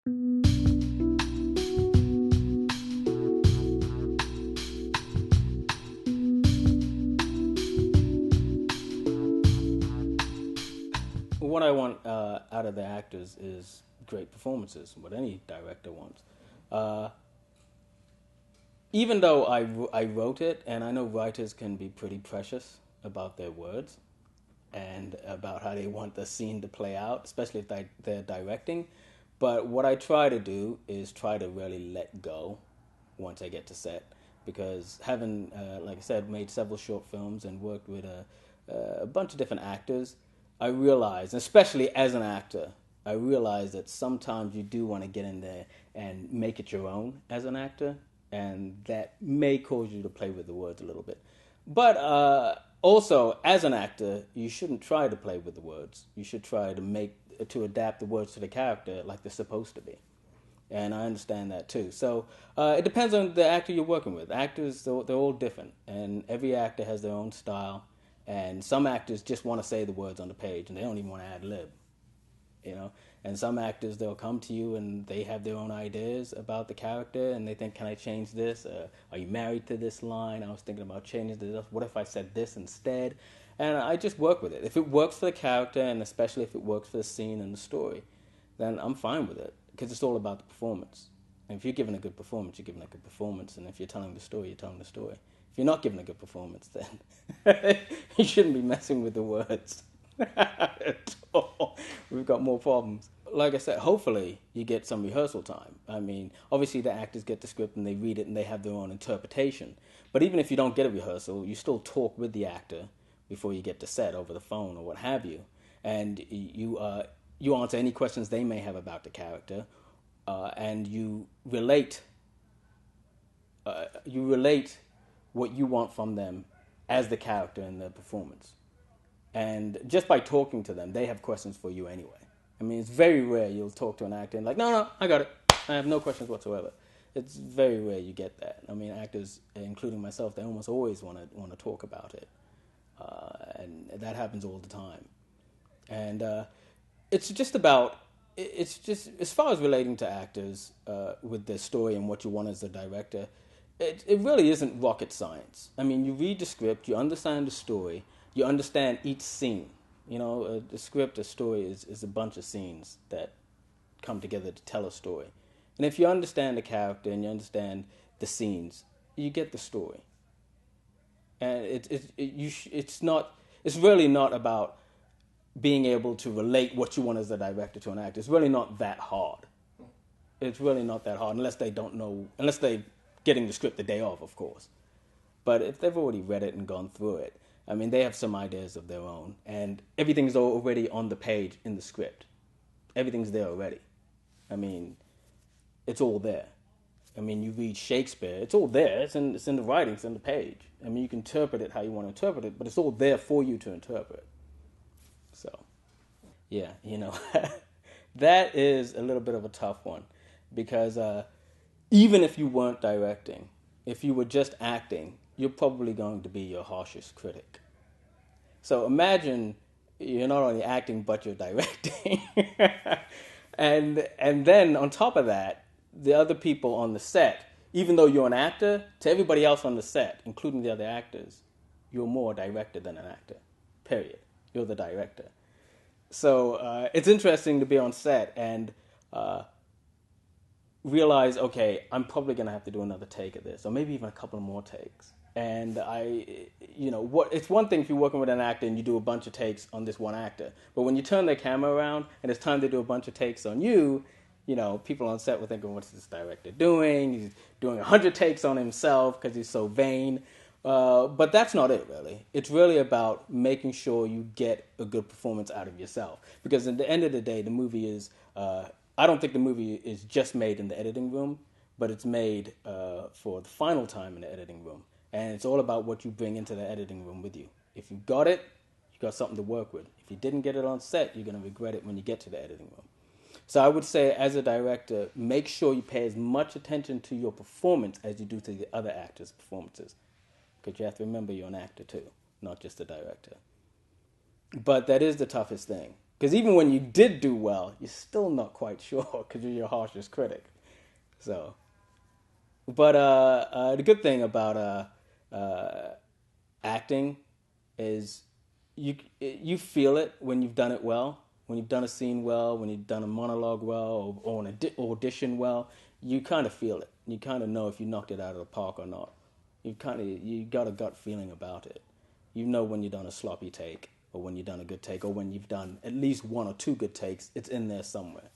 What I want out of the actors is great performances, what any director wants. Uh, Even though I wrote it, and I know writers can be pretty precious about their words and about how they want the scene to play out, especially if they're directing. But what I try to do is try to really let go once I get to set. Because having, like I said, made several short films and worked with a bunch of different actors, I realize, especially as an actor, I realize that sometimes you do want to get in there and make it your own as an actor, and that may cause you to play with the words a little bit. But also, as an actor, you shouldn't try to play with the words. You should try to adapt the words to the character like they're supposed to be. And I understand that too. So it depends on the actor you're working with. Actors, they're all different, and every actor has their own style. And some actors just want to say the words on the page, and they don't even want to ad lib, you know. And some actors, they'll come to you and they have their own ideas about the character, and they think, "Can I change this? Are you married to this line? I was thinking about changing this. What if I said this instead?" And I just work with it. If it works for the character, and especially if it works for the scene and the story, then I'm fine with it, because it's all about the performance. And if you're giving a good performance, you're giving a good performance. And if you're telling the story, you're telling the story. If you're not giving a good performance, then you shouldn't be messing with the words at all. We've got more problems. Like I said, hopefully you get some rehearsal time. I mean, obviously the actors get the script and they read it and they have their own interpretation. But even if you don't get a rehearsal, you still talk with the actor before you get to set over the phone or what have you. And you answer any questions they may have about the character, and you relate what you want from them as the character in the performance. And just by talking to them, they have questions for you anyway. I mean, it's very rare you'll talk to an actor and like, no, I got it. I have no questions whatsoever. It's very rare you get that. I mean, actors, including myself, they almost always want to talk about it, and that happens all the time. And it's just as far as relating to actors with their story and what you want as a director, it really isn't rocket science. I mean, you read the script, you understand the story, you understand each scene. You know, the script, a story is a bunch of scenes that come together to tell a story. And if you understand the character and you understand the scenes, you get the story. And it's really not about being able to relate what you want as a director to an actor. It's really not that hard. It's really not that hard unless they're getting the script the day of course. But if they've already read it and gone through it, I mean, they have some ideas of their own, and everything's already on the page in the script. Everything's there already. I mean, it's all there. I mean, you read Shakespeare, it's all there. It's in the writing, it's in the page. I mean, you can interpret it how you want to interpret it, but it's all there for you to interpret. So, yeah, that is a little bit of a tough one, because even if you weren't directing, if you were just acting, you're probably going to be your harshest critic. So imagine you're not only acting, but you're directing. and then on top of that, the other people on the set, even though you're an actor, to everybody else on the set, including the other actors, you're more a director than an actor, period. You're the director. So it's interesting to be on set and realize, okay, I'm probably going to have to do another take of this, or maybe even a couple more takes. And it's one thing if you're working with an actor and you do a bunch of takes on this one actor, but when you turn the camera around and it's time to do a bunch of takes on you, people on set were thinking, what's this director doing? He's doing 100 takes on himself because he's so vain. But that's not it, really. It's really about making sure you get a good performance out of yourself. Because at the end of the day, the movie is... I don't think the movie is just made in the editing room, but it's made for the final time in the editing room. And it's all about what you bring into the editing room with you. If you got it, you got something to work with. If you didn't get it on set, you're going to regret it when you get to the editing room. So I would say, as a director, make sure you pay as much attention to your performance as you do to the other actors' performances. Because you have to remember you're an actor too, not just a director. But that is the toughest thing. Because even when you did do well, you're still not quite sure because you're your harshest critic. So, but the good thing about acting is you feel it when you've done it well, when you've done a scene well, when you've done a monologue well, or an audition well. You kind of feel it. You kind of know if you knocked it out of the park or not. You got a gut feeling about it. You know when you've done a sloppy take, or when you've done a good take, or when you've done at least one or two good takes. It's in there somewhere.